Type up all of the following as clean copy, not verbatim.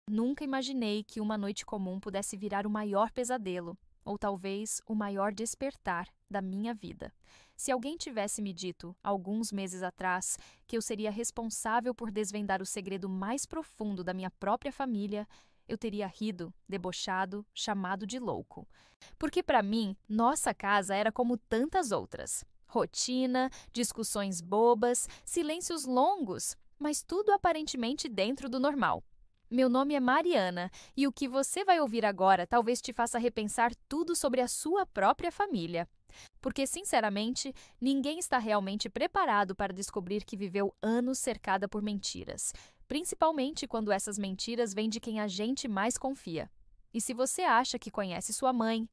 Nunca imaginei que uma noite comum pudesse virar o maior pesadelo, ou talvez o maior despertar da minha vida. Se alguém tivesse me dito, alguns meses atrás, que eu seria responsável por desvendar o segredo mais profundo da minha própria família, eu teria rido, debochado, chamado de louco. Porque para mim, nossa casa era como tantas outras. Rotina, discussões bobas, silêncios longos, mas tudo aparentemente dentro do normal. Meu nome é Mariana e o que você vai ouvir agora talvez te faça repensar tudo sobre a sua própria família. Porque, sinceramente, ninguém está realmente preparado para descobrir que viveu anos cercada por mentiras, principalmente quando essas mentiras vêm de quem a gente mais confia. E se você acha que conhece sua mãe,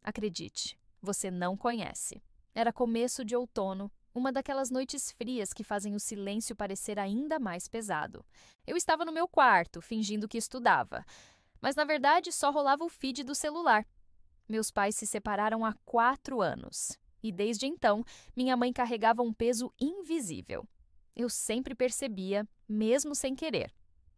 acredite, você não conhece. Era começo de outono, uma daquelas noites frias que fazem o silêncio parecer ainda mais pesado. Eu estava no meu quarto, fingindo que estudava, mas na verdade só rolava o feed do celular. Meus pais se separaram há 4 anos, e desde então minha mãe carregava um peso invisível. Eu sempre percebia, mesmo sem querer.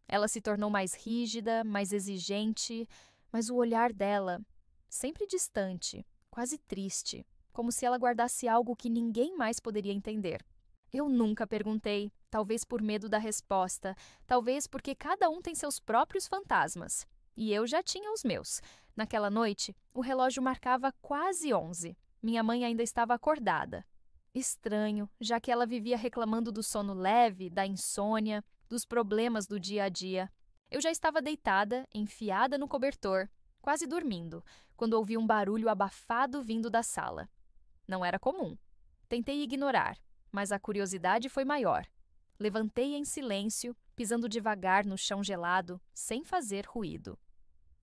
Ela se tornou mais rígida, mais exigente, mas o olhar dela, sempre distante, quase triste, como se ela guardasse algo que ninguém mais poderia entender. Eu nunca perguntei, talvez por medo da resposta, talvez porque cada um tem seus próprios fantasmas. E eu já tinha os meus. Naquela noite, o relógio marcava quase 11. Minha mãe ainda estava acordada. Estranho, já que ela vivia reclamando do sono leve, da insônia, dos problemas do dia a dia. Eu já estava deitada, enfiada no cobertor, quase dormindo, quando ouvi um barulho abafado vindo da sala. Não era comum. Tentei ignorar, mas a curiosidade foi maior. Levantei em silêncio, pisando devagar no chão gelado, sem fazer ruído.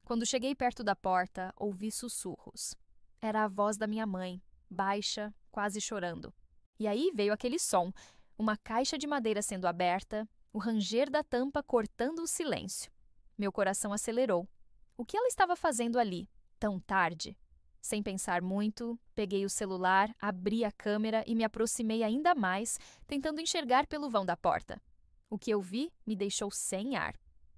Quando cheguei perto da porta, ouvi sussurros. Era a voz da minha mãe, baixa, quase chorando. E aí veio aquele som, uma caixa de madeira sendo aberta, o ranger da tampa cortando o silêncio. Meu coração acelerou. O que ela estava fazendo ali, tão tarde? Sem pensar muito, peguei o celular, abri a câmera e me aproximei ainda mais, tentando enxergar pelo vão da porta. O que eu vi me deixou sem ar.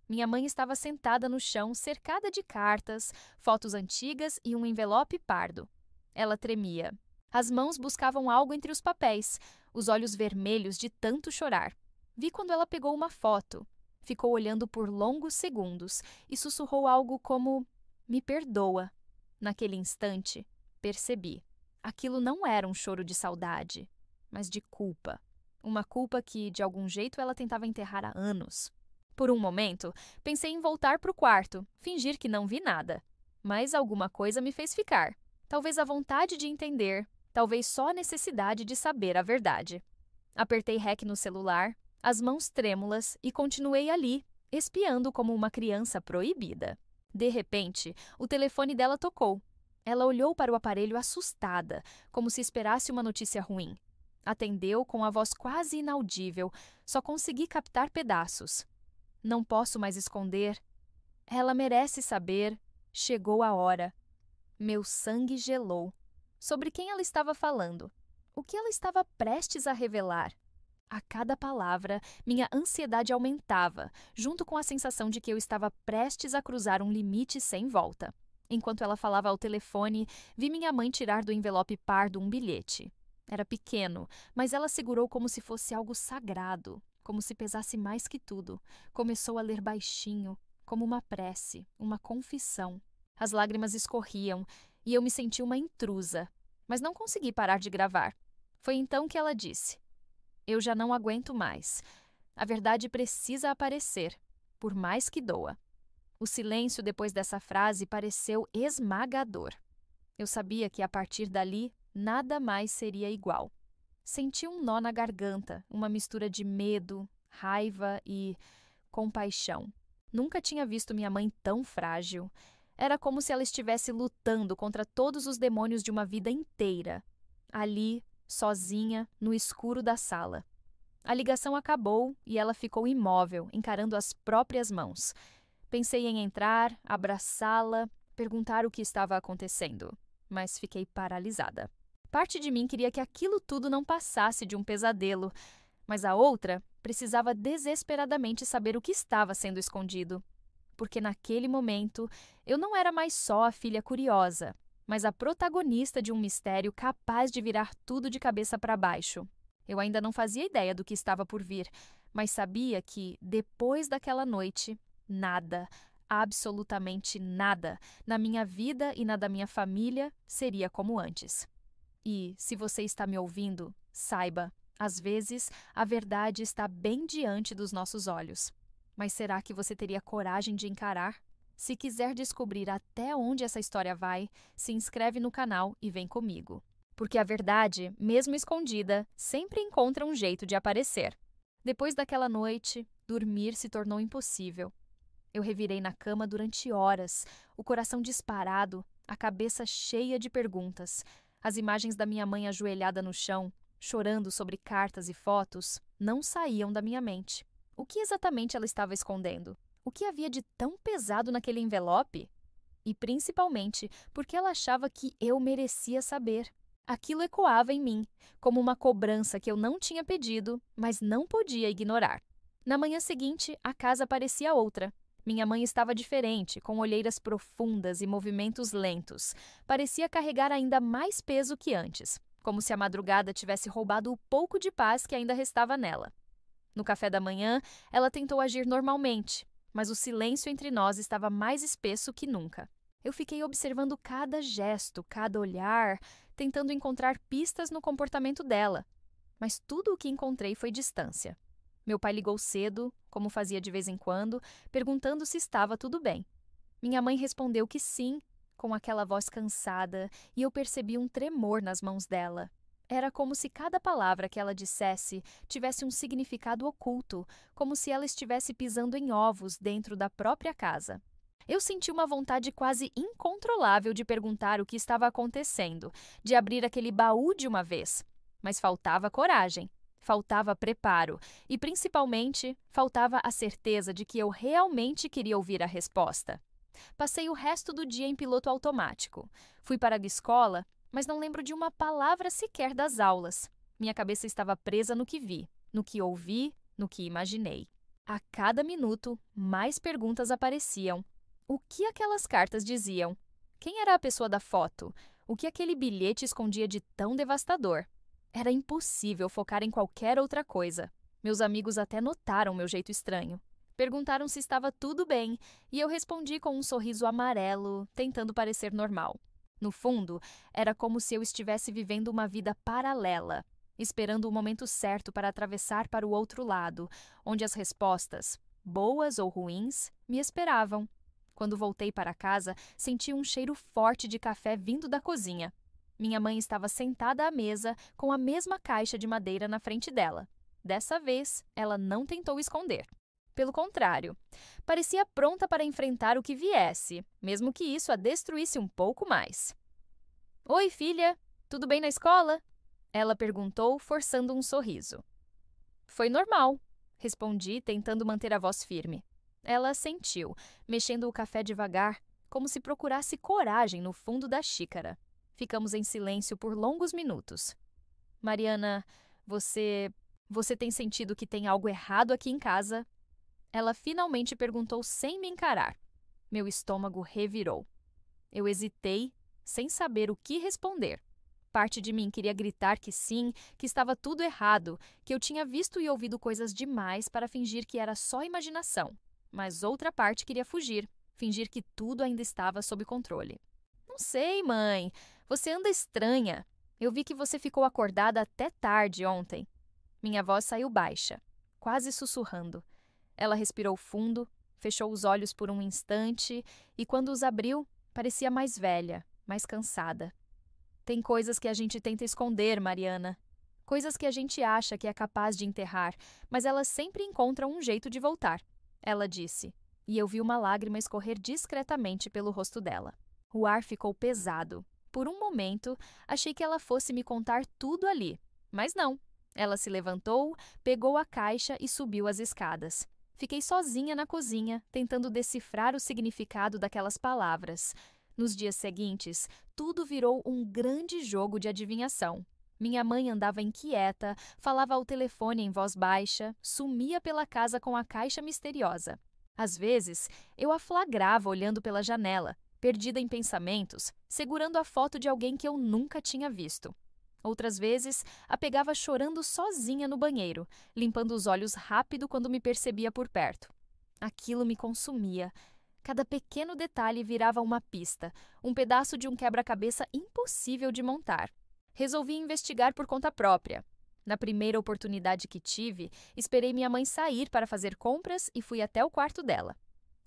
Minha mãe estava sentada no chão, cercada de cartas, fotos antigas e um envelope pardo. Ela tremia. As mãos buscavam algo entre os papéis, os olhos vermelhos de tanto chorar. Vi quando ela pegou uma foto. Ficou olhando por longos segundos e sussurrou algo como: "Me perdoa." Naquele instante, percebi. Aquilo não era um choro de saudade, mas de culpa. Uma culpa que, de algum jeito, ela tentava enterrar há anos. Por um momento, pensei em voltar para o quarto, fingir que não vi nada. Mas alguma coisa me fez ficar. Talvez a vontade de entender, talvez só a necessidade de saber a verdade. Apertei REC no celular, as mãos trêmulas, e continuei ali, espiando como uma criança proibida. De repente, o telefone dela tocou. Ela olhou para o aparelho assustada, como se esperasse uma notícia ruim. Atendeu com a voz quase inaudível, só consegui captar pedaços. Não posso mais esconder. Ela merece saber. Chegou a hora. Meu sangue gelou. Sobre quem ela estava falando? O que ela estava prestes a revelar? A cada palavra, minha ansiedade aumentava, junto com a sensação de que eu estava prestes a cruzar um limite sem volta. Enquanto ela falava ao telefone, vi minha mãe tirar do envelope pardo um bilhete. Era pequeno, mas ela segurou como se fosse algo sagrado, como se pesasse mais que tudo. Começou a ler baixinho, como uma prece, uma confissão. As lágrimas escorriam e eu me senti uma intrusa, mas não consegui parar de gravar. Foi então que ela disse: "Eu já não aguento mais. A verdade precisa aparecer, por mais que doa." O silêncio depois dessa frase pareceu esmagador. Eu sabia que a partir dali nada mais seria igual. Senti um nó na garganta, uma mistura de medo, raiva e compaixão. Nunca tinha visto minha mãe tão frágil. Era como se ela estivesse lutando contra todos os demônios de uma vida inteira. Ali, sozinha, no escuro da sala. A ligação acabou e ela ficou imóvel, encarando as próprias mãos. Pensei em entrar, abraçá-la, perguntar o que estava acontecendo, mas fiquei paralisada. Parte de mim queria que aquilo tudo não passasse de um pesadelo, mas a outra precisava desesperadamente saber o que estava sendo escondido. porque naquele momento eu não era mais só a filha curiosa, mas a protagonista de um mistério capaz de virar tudo de cabeça para baixo. Eu ainda não fazia ideia do que estava por vir, mas sabia que, depois daquela noite, nada, absolutamente nada, na minha vida e na da minha família seria como antes. E, se você está me ouvindo, saiba, às vezes a verdade está bem diante dos nossos olhos. Mas será que você teria coragem de encarar? Se quiser descobrir até onde essa história vai, se inscreve no canal e vem comigo. Porque a verdade, mesmo escondida, sempre encontra um jeito de aparecer. Depois daquela noite, dormir se tornou impossível. Eu revirei na cama durante horas, o coração disparado, a cabeça cheia de perguntas. As imagens da minha mãe ajoelhada no chão, chorando sobre cartas e fotos, não saíam da minha mente. O que exatamente ela estava escondendo? O que havia de tão pesado naquele envelope? E principalmente porque ela achava que eu merecia saber. Aquilo ecoava em mim, como uma cobrança que eu não tinha pedido, mas não podia ignorar. Na manhã seguinte, a casa parecia outra. Minha mãe estava diferente, com olheiras profundas e movimentos lentos. Parecia carregar ainda mais peso que antes, como se a madrugada tivesse roubado o pouco de paz que ainda restava nela. No café da manhã, ela tentou agir normalmente, mas o silêncio entre nós estava mais espesso que nunca. Eu fiquei observando cada gesto, cada olhar, tentando encontrar pistas no comportamento dela. Mas tudo o que encontrei foi distância. Meu pai ligou cedo, como fazia de vez em quando, perguntando se estava tudo bem. Minha mãe respondeu que sim, com aquela voz cansada, e eu percebi um tremor nas mãos dela. Era como se cada palavra que ela dissesse tivesse um significado oculto, como se ela estivesse pisando em ovos dentro da própria casa. Eu senti uma vontade quase incontrolável de perguntar o que estava acontecendo, de abrir aquele baú de uma vez. Mas faltava coragem, faltava preparo e, principalmente, faltava a certeza de que eu realmente queria ouvir a resposta. Passei o resto do dia em piloto automático. Fui para a escola, mas não lembro de uma palavra sequer das aulas. Minha cabeça estava presa no que vi, no que ouvi, no que imaginei. A cada minuto, mais perguntas apareciam. O que aquelas cartas diziam? Quem era a pessoa da foto? O que aquele bilhete escondia de tão devastador? Era impossível focar em qualquer outra coisa. Meus amigos até notaram meu jeito estranho. Perguntaram se estava tudo bem, e eu respondi com um sorriso amarelo, tentando parecer normal. No fundo, era como se eu estivesse vivendo uma vida paralela, esperando o momento certo para atravessar para o outro lado, onde as respostas, boas ou ruins, me esperavam. Quando voltei para casa, senti um cheiro forte de café vindo da cozinha. Minha mãe estava sentada à mesa com a mesma caixa de madeira na frente dela. Dessa vez, ela não tentou esconder. Pelo contrário, parecia pronta para enfrentar o que viesse, mesmo que isso a destruísse um pouco mais. "Oi, filha, tudo bem na escola?" ela perguntou, forçando um sorriso. "Foi normal", respondi, tentando manter a voz firme. Ela assentiu, mexendo o café devagar, como se procurasse coragem no fundo da xícara. Ficamos em silêncio por longos minutos. "Mariana, você tem sentido que tem algo errado aqui em casa?" Ela finalmente perguntou sem me encarar. Meu estômago revirou. Eu hesitei, sem saber o que responder. Parte de mim queria gritar que sim, que estava tudo errado, que eu tinha visto e ouvido coisas demais para fingir que era só imaginação. Mas outra parte queria fugir, fingir que tudo ainda estava sob controle. "Não sei, mãe. Você anda estranha. Eu vi que você ficou acordada até tarde ontem." Minha voz saiu baixa, quase sussurrando. Ela respirou fundo, fechou os olhos por um instante e, quando os abriu, parecia mais velha, mais cansada. "Tem coisas que a gente tenta esconder, Mariana. Coisas que a gente acha que é capaz de enterrar, mas elas sempre encontram um jeito de voltar", ela disse, e eu vi uma lágrima escorrer discretamente pelo rosto dela. O ar ficou pesado. Por um momento, achei que ela fosse me contar tudo ali, mas não. Ela se levantou, pegou a caixa e subiu as escadas. Fiquei sozinha na cozinha, tentando decifrar o significado daquelas palavras. Nos dias seguintes, tudo virou um grande jogo de adivinhação. Minha mãe andava inquieta, falava ao telefone em voz baixa, sumia pela casa com a caixa misteriosa. Às vezes, eu a flagrava olhando pela janela, perdida em pensamentos, segurando a foto de alguém que eu nunca tinha visto. Outras vezes, a pegava chorando sozinha no banheiro, limpando os olhos rápido quando me percebia por perto. Aquilo me consumia. Cada pequeno detalhe virava uma pista, um pedaço de um quebra-cabeça impossível de montar. Resolvi investigar por conta própria. Na primeira oportunidade que tive, esperei minha mãe sair para fazer compras e fui até o quarto dela.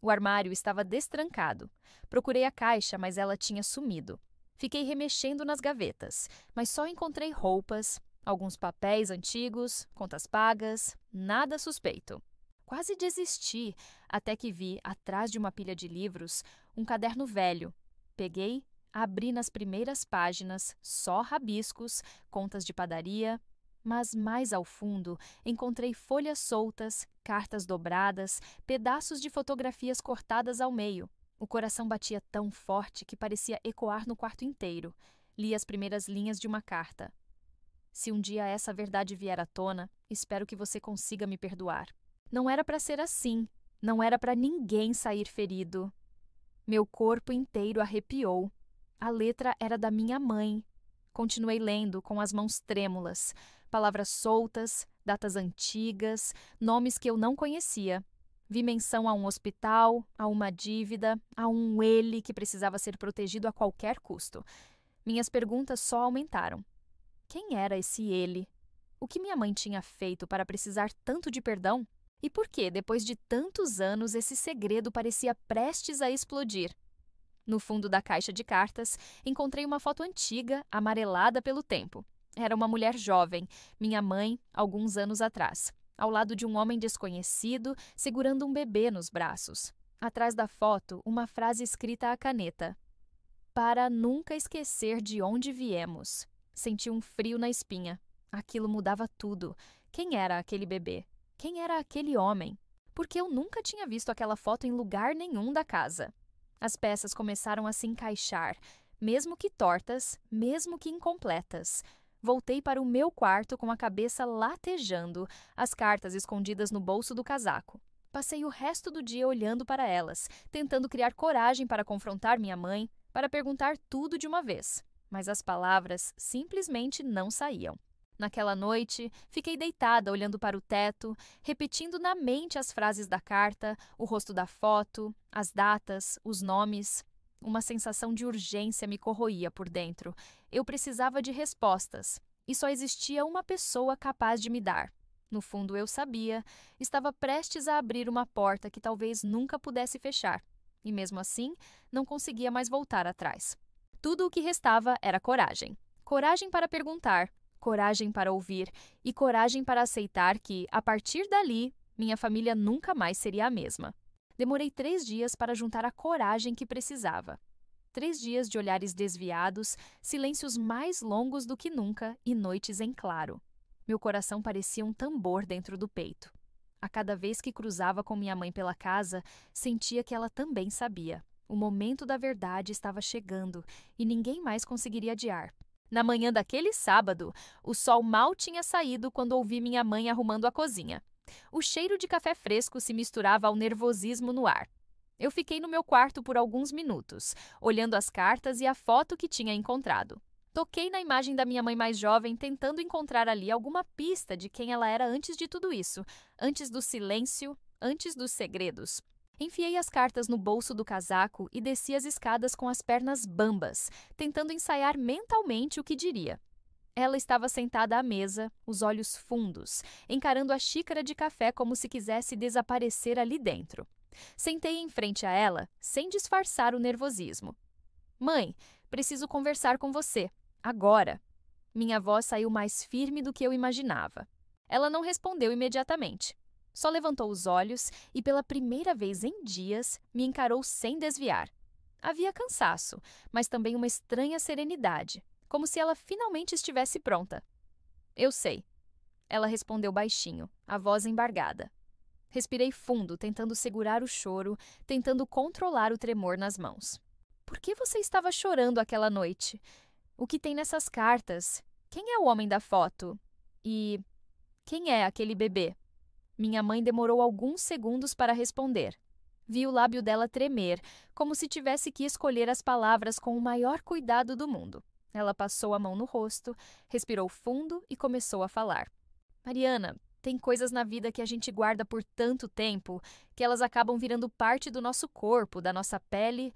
O armário estava destrancado. Procurei a caixa, mas ela tinha sumido. Fiquei remexendo nas gavetas, mas só encontrei roupas, alguns papéis antigos, contas pagas, nada suspeito. Quase desisti, até que vi, atrás de uma pilha de livros, um caderno velho. Peguei, abri nas primeiras páginas, só rabiscos, contas de padaria, mas mais ao fundo encontrei folhas soltas, cartas dobradas, pedaços de fotografias cortadas ao meio. O coração batia tão forte que parecia ecoar no quarto inteiro. Li as primeiras linhas de uma carta. Se um dia essa verdade vier à tona, espero que você consiga me perdoar. Não era para ser assim. Não era para ninguém sair ferido. Meu corpo inteiro arrepiou. A letra era da minha mãe. Continuei lendo com as mãos trêmulas. Palavras soltas, datas antigas, nomes que eu não conhecia. Vi menção a um hospital, a uma dívida, a um ele que precisava ser protegido a qualquer custo. Minhas perguntas só aumentaram. Quem era esse ele? O que minha mãe tinha feito para precisar tanto de perdão? E por que, depois de tantos anos, esse segredo parecia prestes a explodir? No fundo da caixa de cartas, encontrei uma foto antiga, amarelada pelo tempo. Era uma mulher jovem, minha mãe, alguns anos atrás, ao lado de um homem desconhecido, segurando um bebê nos braços. Atrás da foto, uma frase escrita à caneta. Para nunca esquecer de onde viemos. Senti um frio na espinha. Aquilo mudava tudo. Quem era aquele bebê? Quem era aquele homem? Porque eu nunca tinha visto aquela foto em lugar nenhum da casa. As peças começaram a se encaixar, mesmo que tortas, mesmo que incompletas. Voltei para o meu quarto com a cabeça latejando, as cartas escondidas no bolso do casaco. Passei o resto do dia olhando para elas, tentando criar coragem para confrontar minha mãe, para perguntar tudo de uma vez. Mas as palavras simplesmente não saíam. Naquela noite, fiquei deitada olhando para o teto, repetindo na mente as frases da carta, o rosto da foto, as datas, os nomes. Uma sensação de urgência me corroía por dentro. Eu precisava de respostas, e só existia uma pessoa capaz de me dar. No fundo, eu sabia, estava prestes a abrir uma porta que talvez nunca pudesse fechar, e mesmo assim, não conseguia mais voltar atrás. Tudo o que restava era coragem. Coragem para perguntar, coragem para ouvir e coragem para aceitar que, a partir dali, minha família nunca mais seria a mesma. Demorei 3 dias para juntar a coragem que precisava. 3 dias de olhares desviados, silêncios mais longos do que nunca e noites em claro. Meu coração parecia um tambor dentro do peito. A cada vez que cruzava com minha mãe pela casa, sentia que ela também sabia. O momento da verdade estava chegando e ninguém mais conseguiria adiar. Na manhã daquele sábado, o sol mal tinha saído quando ouvi minha mãe arrumando a cozinha. O cheiro de café fresco se misturava ao nervosismo no ar. Eu fiquei no meu quarto por alguns minutos, olhando as cartas e a foto que tinha encontrado. Toquei na imagem da minha mãe mais jovem, tentando encontrar ali alguma pista de quem ela era antes de tudo isso, antes do silêncio, antes dos segredos. Enfiei as cartas no bolso do casaco e desci as escadas com as pernas bambas, tentando ensaiar mentalmente o que diria. Ela estava sentada à mesa, os olhos fundos, encarando a xícara de café como se quisesse desaparecer ali dentro. Sentei em frente a ela, sem disfarçar o nervosismo. Mãe, preciso conversar com você. Agora. Minha voz saiu mais firme do que eu imaginava. Ela não respondeu imediatamente. Só levantou os olhos e, pela primeira vez em dias, me encarou sem desviar. Havia cansaço, mas também uma estranha serenidade, como se ela finalmente estivesse pronta. Eu sei. Ela respondeu baixinho, a voz embargada. Respirei fundo, tentando segurar o choro, tentando controlar o tremor nas mãos. Por que você estava chorando aquela noite? O que tem nessas cartas? Quem é o homem da foto? E quem é aquele bebê? Minha mãe demorou alguns segundos para responder. Vi o lábio dela tremer, como se tivesse que escolher as palavras com o maior cuidado do mundo. Ela passou a mão no rosto, respirou fundo e começou a falar. Mariana, tem coisas na vida que a gente guarda por tanto tempo que elas acabam virando parte do nosso corpo, da nossa pele.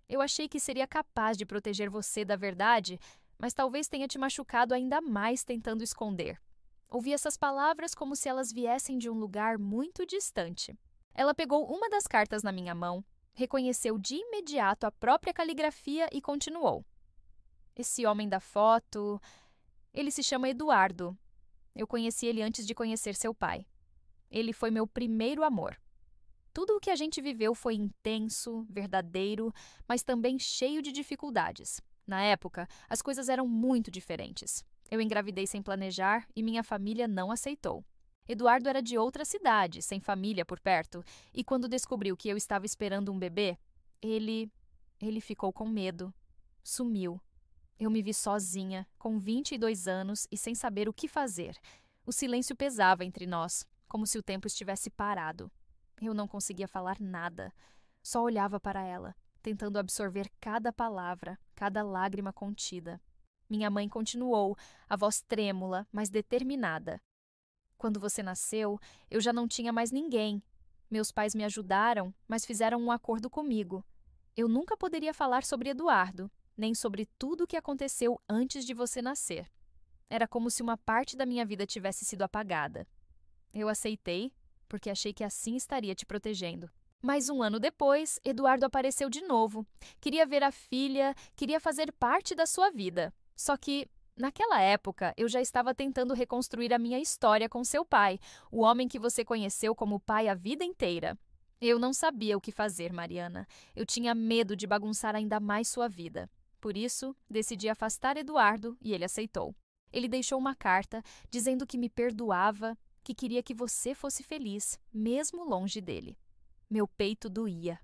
Eu achei que seria capaz de proteger você da verdade, mas talvez tenha te machucado ainda mais tentando esconder. Ouvi essas palavras como se elas viessem de um lugar muito distante. Ela pegou uma das cartas na minha mão, reconheceu de imediato a própria caligrafia e continuou. Esse homem da foto, ele se chama Eduardo. Eu conheci ele antes de conhecer seu pai. Ele foi meu primeiro amor. Tudo o que a gente viveu foi intenso, verdadeiro, mas também cheio de dificuldades. Na época, as coisas eram muito diferentes. Eu engravidei sem planejar e minha família não aceitou. Eduardo era de outra cidade, sem família por perto, e quando descobriu que eu estava esperando um bebê, ele ficou com medo. Sumiu. Eu me vi sozinha, com 22 anos e sem saber o que fazer. O silêncio pesava entre nós, como se o tempo estivesse parado. Eu não conseguia falar nada. Só olhava para ela, tentando absorver cada palavra, cada lágrima contida. Minha mãe continuou, a voz trêmula, mas determinada. Quando você nasceu, eu já não tinha mais ninguém. Meus pais me ajudaram, mas fizeram um acordo comigo. Eu nunca poderia falar sobre Eduardo, nem sobre tudo o que aconteceu antes de você nascer. Era como se uma parte da minha vida tivesse sido apagada. Eu aceitei, porque achei que assim estaria te protegendo. Mas 1 ano depois, Eduardo apareceu de novo. Queria ver a filha, queria fazer parte da sua vida. Só que, naquela época, eu já estava tentando reconstruir a minha história com seu pai, o homem que você conheceu como pai a vida inteira. Eu não sabia o que fazer, Mariana. Eu tinha medo de bagunçar ainda mais sua vida. Por isso, decidi afastar Eduardo e ele aceitou. Ele deixou uma carta dizendo que me perdoava, que queria que você fosse feliz, mesmo longe dele. Meu peito doía.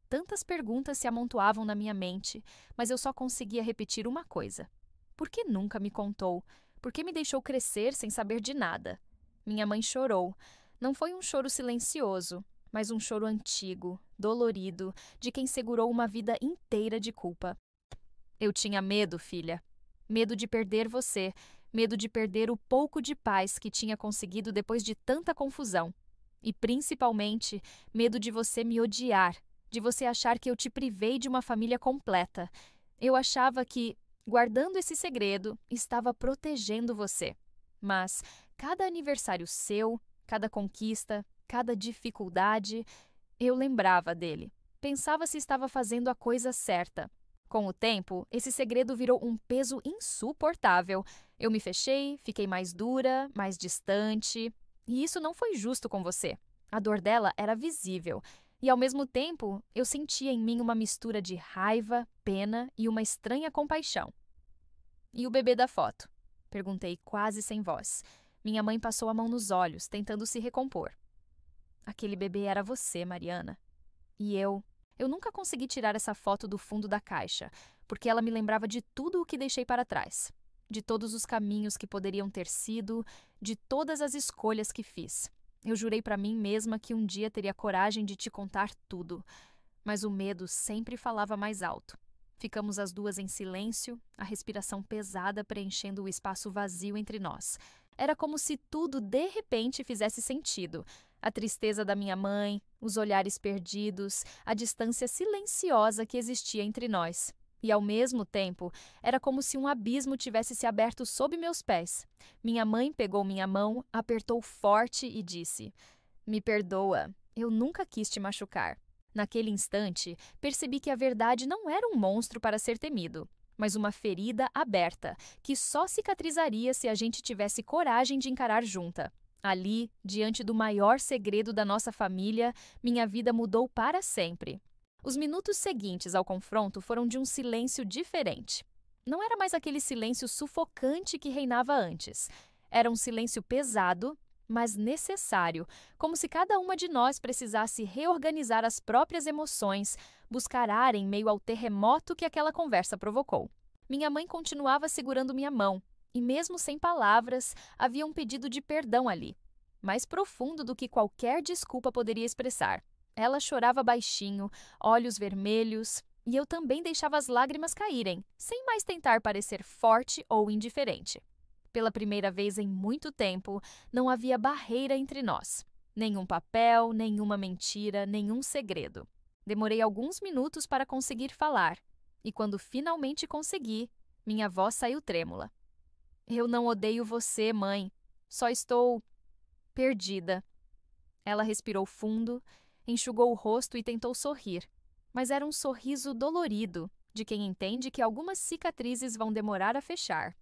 Tantas perguntas se amontoavam na minha mente, mas eu só conseguia repetir uma coisa. Por que nunca me contou? Por que me deixou crescer sem saber de nada? Minha mãe chorou. Não foi um choro silencioso, mas um choro antigo, dolorido, de quem segurou uma vida inteira de culpa. Eu tinha medo, filha. Medo de perder você, medo de perder o pouco de paz que tinha conseguido depois de tanta confusão. E, principalmente, medo de você me odiar, de você achar que eu te privei de uma família completa. Eu achava que, guardando esse segredo, estava protegendo você. Mas cada aniversário seu, cada conquista, cada dificuldade, eu lembrava dele. Pensava se estava fazendo a coisa certa. Com o tempo, esse segredo virou um peso insuportável. Eu me fechei, fiquei mais dura, mais distante. E isso não foi justo com você. A dor dela era visível. E, ao mesmo tempo, eu sentia em mim uma mistura de raiva, pena e uma estranha compaixão. E o bebê da foto? Perguntei quase sem voz. Minha mãe passou a mão nos olhos, tentando se recompor. Aquele bebê era você, Mariana. E eu nunca consegui tirar essa foto do fundo da caixa, porque ela me lembrava de tudo o que deixei para trás. De todos os caminhos que poderiam ter sido, de todas as escolhas que fiz. Eu jurei para mim mesma que um dia teria coragem de te contar tudo, mas o medo sempre falava mais alto. Ficamos as duas em silêncio, a respiração pesada preenchendo o espaço vazio entre nós. Era como se tudo, de repente, fizesse sentido. A tristeza da minha mãe, os olhares perdidos, a distância silenciosa que existia entre nós. E, ao mesmo tempo, era como se um abismo tivesse se aberto sob meus pés. Minha mãe pegou minha mão, apertou forte e disse: "Me perdoa, eu nunca quis te machucar." Naquele instante, percebi que a verdade não era um monstro para ser temido, mas uma ferida aberta, que só cicatrizaria se a gente tivesse coragem de encarar junta. Ali, diante do maior segredo da nossa família, minha vida mudou para sempre. Os minutos seguintes ao confronto foram de um silêncio diferente. Não era mais aquele silêncio sufocante que reinava antes. Era um silêncio pesado, mas necessário, como se cada uma de nós precisasse reorganizar as próprias emoções, buscar ar em meio ao terremoto que aquela conversa provocou. Minha mãe continuava segurando minha mão, e mesmo sem palavras, havia um pedido de perdão ali, mais profundo do que qualquer desculpa poderia expressar. Ela chorava baixinho, olhos vermelhos, e eu também deixava as lágrimas caírem, sem mais tentar parecer forte ou indiferente. Pela primeira vez em muito tempo, não havia barreira entre nós. Nenhum papel, nenhuma mentira, nenhum segredo. Demorei alguns minutos para conseguir falar, e quando finalmente consegui, minha voz saiu trêmula. Eu não odeio você, mãe. Só estou perdida. Ela respirou fundo, enxugou o rosto e tentou sorrir, mas era um sorriso dolorido, de quem entende que algumas cicatrizes vão demorar a fechar.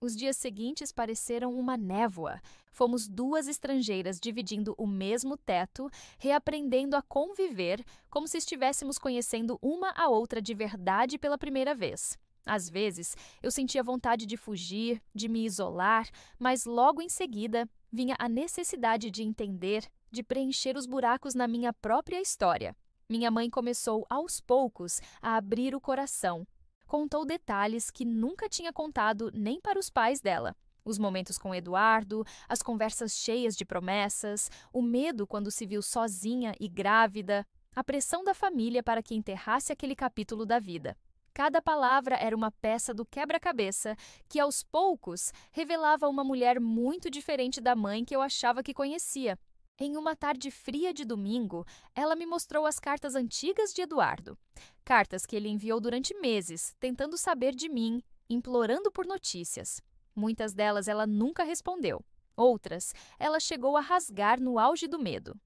Os dias seguintes pareceram uma névoa. Fomos duas estrangeiras dividindo o mesmo teto, reaprendendo a conviver como se estivéssemos conhecendo uma a outra de verdade pela primeira vez. Às vezes, eu sentia vontade de fugir, de me isolar, mas logo em seguida vinha a necessidade de entender, de preencher os buracos na minha própria história. Minha mãe começou, aos poucos, a abrir o coração. Contou detalhes que nunca tinha contado nem para os pais dela. Os momentos com Eduardo, as conversas cheias de promessas, o medo quando se viu sozinha e grávida, a pressão da família para que enterrasse aquele capítulo da vida. Cada palavra era uma peça do quebra-cabeça que, aos poucos, revelava uma mulher muito diferente da mãe que eu achava que conhecia. Em uma tarde fria de domingo, ela me mostrou as cartas antigas de Eduardo. Cartas que ele enviou durante meses, tentando saber de mim, implorando por notícias. Muitas delas ela nunca respondeu. Outras, ela chegou a rasgar no auge do medo.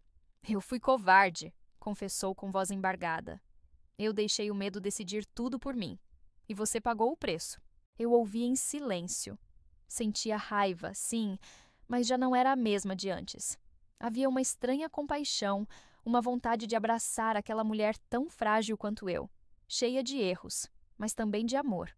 Eu fui covarde, confessou com voz embargada. Eu deixei o medo decidir tudo por mim. E você pagou o preço. Eu ouvia em silêncio. Sentia raiva, sim, mas já não era a mesma de antes. Havia uma estranha compaixão, uma vontade de abraçar aquela mulher tão frágil quanto eu, cheia de erros, mas também de amor.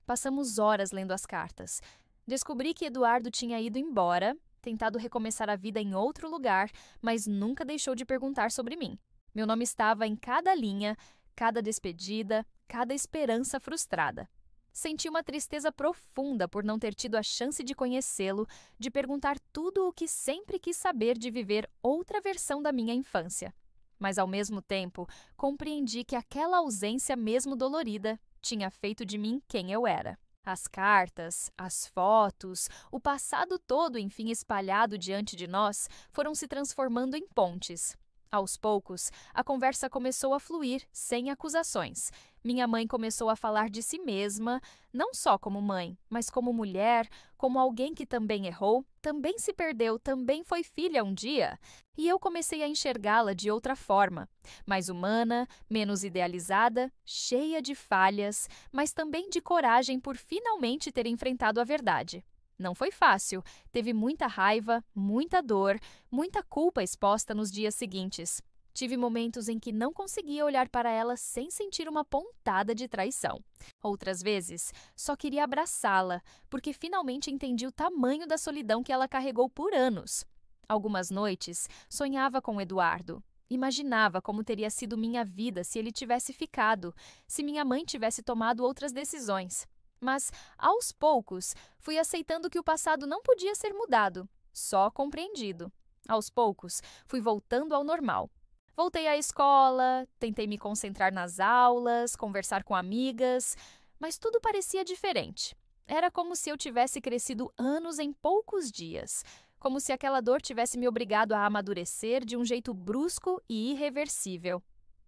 Passamos horas lendo as cartas. Descobri que Eduardo tinha ido embora, tentado recomeçar a vida em outro lugar, mas nunca deixou de perguntar sobre mim. Meu nome estava em cada linha, cada despedida, cada esperança frustrada. Senti uma tristeza profunda por não ter tido a chance de conhecê-lo, de perguntar tudo o que sempre quis saber de viver outra versão da minha infância. Mas, ao mesmo tempo, compreendi que aquela ausência mesmo dolorida tinha feito de mim quem eu era. As cartas, as fotos, o passado todo, enfim, espalhado diante de nós, foram se transformando em pontes. Aos poucos, a conversa começou a fluir, sem acusações. Minha mãe começou a falar de si mesma, não só como mãe, mas como mulher, como alguém que também errou, também se perdeu, também foi filha um dia. E eu comecei a enxergá-la de outra forma, mais humana, menos idealizada, cheia de falhas, mas também de coragem por finalmente ter enfrentado a verdade. Não foi fácil, teve muita raiva, muita dor, muita culpa exposta nos dias seguintes. Tive momentos em que não conseguia olhar para ela sem sentir uma pontada de traição. Outras vezes, só queria abraçá-la, porque finalmente entendi o tamanho da solidão que ela carregou por anos. Algumas noites, sonhava com Eduardo. Imaginava como teria sido minha vida se ele tivesse ficado, se minha mãe tivesse tomado outras decisões. Mas, aos poucos, fui aceitando que o passado não podia ser mudado, só compreendido. Aos poucos, fui voltando ao normal. Voltei à escola, tentei me concentrar nas aulas, conversar com amigas, mas tudo parecia diferente. Era como se eu tivesse crescido anos em poucos dias, como se aquela dor tivesse me obrigado a amadurecer de um jeito brusco e irreversível.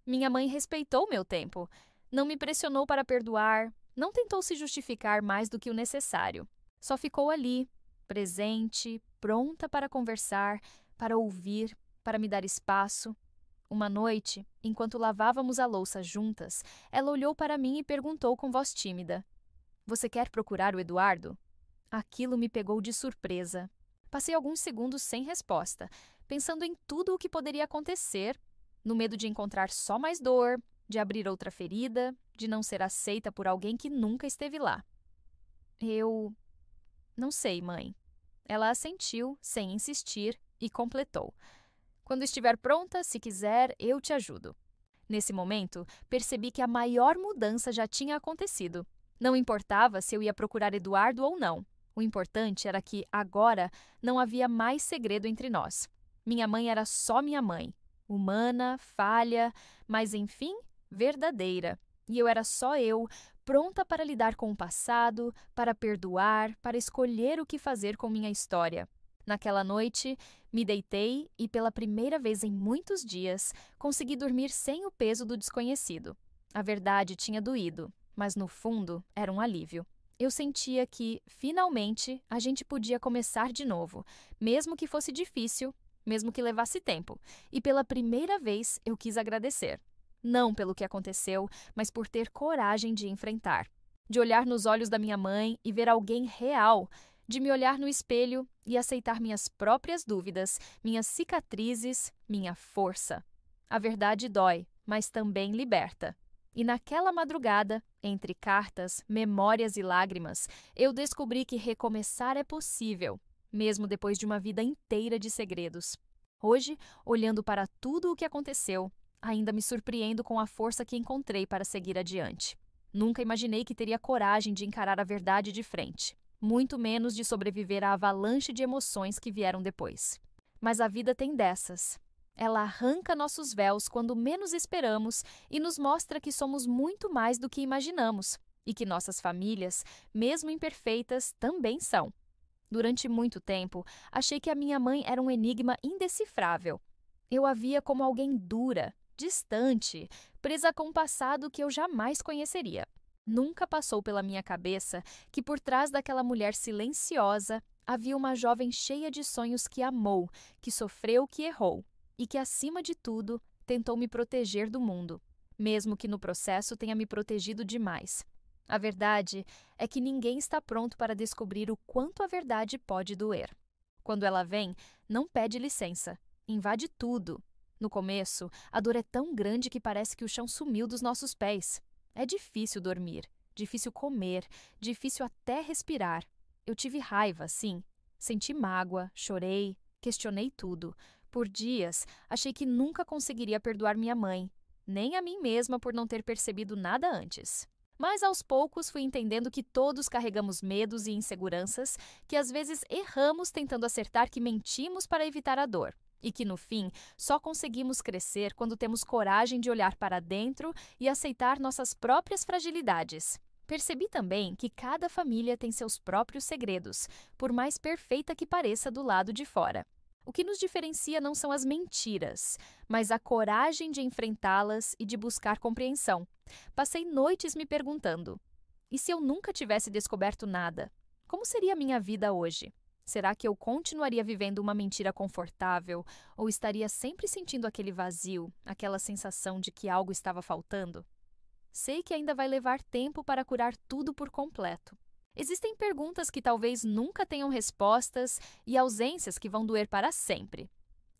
Minha mãe respeitou meu tempo, não me pressionou para perdoar, não tentou se justificar mais do que o necessário. Só ficou ali, presente, pronta para conversar, para ouvir, para me dar espaço. Uma noite, enquanto lavávamos a louça juntas, ela olhou para mim e perguntou com voz tímida: "Você quer procurar o Eduardo?" Aquilo me pegou de surpresa. Passei alguns segundos sem resposta, pensando em tudo o que poderia acontecer, no medo de encontrar só mais dor, de abrir outra ferida, de não ser aceita por alguém que nunca esteve lá. Eu não sei, mãe. Ela assentiu, sem insistir, e completou: "Quando estiver pronta, se quiser, eu te ajudo." Nesse momento, percebi que a maior mudança já tinha acontecido. Não importava se eu ia procurar Eduardo ou não. O importante era que, agora, não havia mais segredo entre nós. Minha mãe era só minha mãe. humana, falha, mas enfim, verdadeira. E eu era só eu, pronta para lidar com o passado, para perdoar, para escolher o que fazer com minha história. Naquela noite, me deitei e, pela primeira vez em muitos dias, consegui dormir sem o peso do desconhecido. A verdade tinha doído, mas no fundo era um alívio. Eu sentia que, finalmente, a gente podia começar de novo, mesmo que fosse difícil, mesmo que levasse tempo. E pela primeira vez eu quis agradecer. Não pelo que aconteceu, mas por ter coragem de enfrentar. De olhar nos olhos da minha mãe e ver alguém real. De me olhar no espelho e aceitar minhas próprias dúvidas, minhas cicatrizes, minha força. A verdade dói, mas também liberta. E naquela madrugada, entre cartas, memórias e lágrimas, eu descobri que recomeçar é possível, mesmo depois de uma vida inteira de segredos. Hoje, olhando para tudo o que aconteceu, ainda me surpreendo com a força que encontrei para seguir adiante. Nunca imaginei que teria coragem de encarar a verdade de frente, muito menos de sobreviver à avalanche de emoções que vieram depois. Mas a vida tem dessas. Ela arranca nossos véus quando menos esperamos e nos mostra que somos muito mais do que imaginamos e que nossas famílias, mesmo imperfeitas, também são. Durante muito tempo, achei que a minha mãe era um enigma indecifrável. Eu a via como alguém dura, distante, presa com um passado que eu jamais conheceria. Nunca passou pela minha cabeça que por trás daquela mulher silenciosa havia uma jovem cheia de sonhos que amou, que sofreu, que errou e que, acima de tudo, tentou me proteger do mundo, mesmo que no processo tenha me protegido demais. A verdade é que ninguém está pronto para descobrir o quanto a verdade pode doer. Quando ela vem, não pede licença, invade tudo. No começo, a dor é tão grande que parece que o chão sumiu dos nossos pés. É difícil dormir, difícil comer, difícil até respirar. Eu tive raiva, sim. Senti mágoa, chorei, questionei tudo. Por dias, achei que nunca conseguiria perdoar minha mãe, nem a mim mesma por não ter percebido nada antes. Mas aos poucos fui entendendo que todos carregamos medos e inseguranças, que às vezes erramos tentando acertar que mentimos para evitar a dor. E que, no fim, só conseguimos crescer quando temos coragem de olhar para dentro e aceitar nossas próprias fragilidades. Percebi também que cada família tem seus próprios segredos, por mais perfeita que pareça do lado de fora. O que nos diferencia não são as mentiras, mas a coragem de enfrentá-las e de buscar compreensão. Passei noites me perguntando: e se eu nunca tivesse descoberto nada? Como seria a minha vida hoje? Será que eu continuaria vivendo uma mentira confortável ou estaria sempre sentindo aquele vazio, aquela sensação de que algo estava faltando? Sei que ainda vai levar tempo para curar tudo por completo. Existem perguntas que talvez nunca tenham respostas e ausências que vão doer para sempre.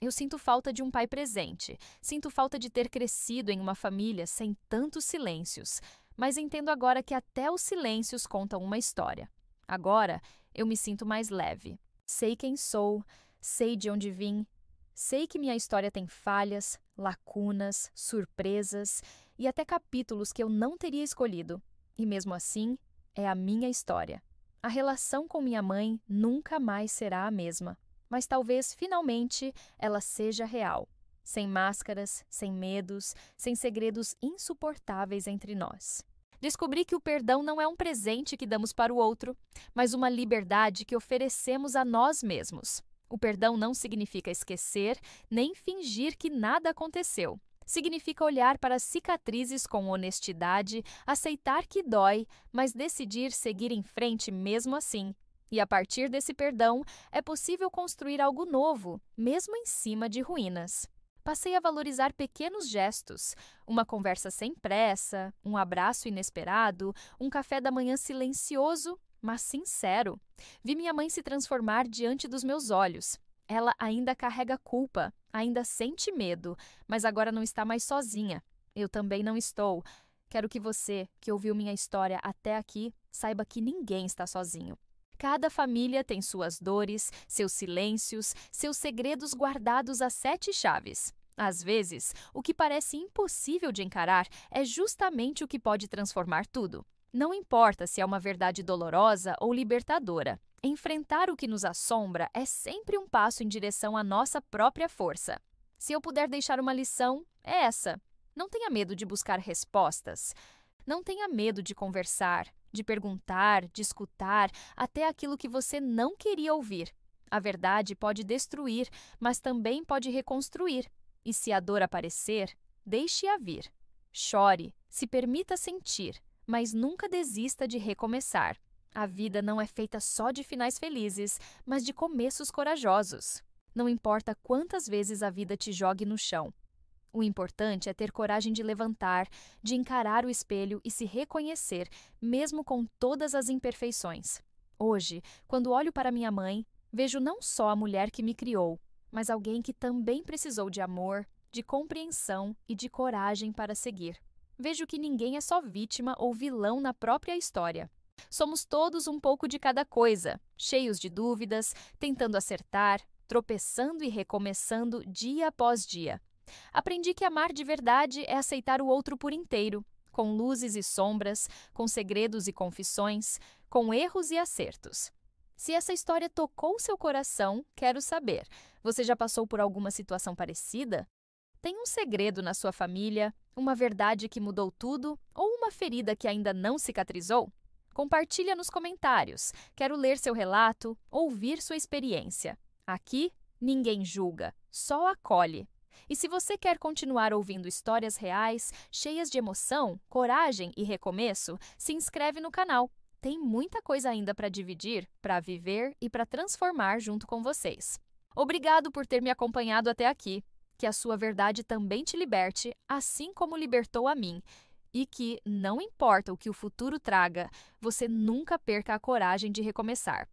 Eu sinto falta de um pai presente, sinto falta de ter crescido em uma família sem tantos silêncios, mas entendo agora que até os silêncios contam uma história. Agora, eu me sinto mais leve. Sei quem sou, sei de onde vim, sei que minha história tem falhas, lacunas, surpresas e até capítulos que eu não teria escolhido. E mesmo assim, é a minha história. A relação com minha mãe nunca mais será a mesma, mas talvez, finalmente, ela seja real. Sem máscaras, sem medos, sem segredos insuportáveis entre nós. Descobri que o perdão não é um presente que damos para o outro, mas uma liberdade que oferecemos a nós mesmos. O perdão não significa esquecer, nem fingir que nada aconteceu. Significa olhar para as cicatrizes com honestidade, aceitar que dói, mas decidir seguir em frente mesmo assim. E a partir desse perdão, é possível construir algo novo, mesmo em cima de ruínas. Passei a valorizar pequenos gestos, uma conversa sem pressa, um abraço inesperado, um café da manhã silencioso, mas sincero. Vi minha mãe se transformar diante dos meus olhos. Ela ainda carrega culpa, ainda sente medo, mas agora não está mais sozinha. Eu também não estou. Quero que você, que ouviu minha história até aqui, saiba que ninguém está sozinho. Cada família tem suas dores, seus silêncios, seus segredos guardados a 7 chaves. Às vezes, o que parece impossível de encarar é justamente o que pode transformar tudo. Não importa se é uma verdade dolorosa ou libertadora. Enfrentar o que nos assombra é sempre um passo em direção à nossa própria força. Se eu puder deixar uma lição, é essa. Não tenha medo de buscar respostas. Não tenha medo de conversar, de perguntar, de escutar, até aquilo que você não queria ouvir. A verdade pode destruir, mas também pode reconstruir. E se a dor aparecer, deixe-a vir. Chore, se permita sentir, mas nunca desista de recomeçar. A vida não é feita só de finais felizes, mas de começos corajosos. Não importa quantas vezes a vida te jogue no chão. O importante é ter coragem de levantar, de encarar o espelho e se reconhecer, mesmo com todas as imperfeições. Hoje, quando olho para minha mãe, vejo não só a mulher que me criou, mas alguém que também precisou de amor, de compreensão e de coragem para seguir. Vejo que ninguém é só vítima ou vilão na própria história. Somos todos um pouco de cada coisa, cheios de dúvidas, tentando acertar, tropeçando e recomeçando dia após dia. Aprendi que amar de verdade é aceitar o outro por inteiro, com luzes e sombras, com segredos e confissões, com erros e acertos. Se essa história tocou seu coração, quero saber, você já passou por alguma situação parecida? Tem um segredo na sua família, uma verdade que mudou tudo ou uma ferida que ainda não cicatrizou? Compartilha nos comentários. Quero ler seu relato, ouvir sua experiência. Aqui, ninguém julga, só acolhe. E se você quer continuar ouvindo histórias reais, cheias de emoção, coragem e recomeço, se inscreve no canal. Tem muita coisa ainda para dividir, para viver e para transformar junto com vocês. Obrigado por ter me acompanhado até aqui. Que a sua verdade também te liberte, assim como libertou a mim. E que, não importa o que o futuro traga, você nunca perca a coragem de recomeçar.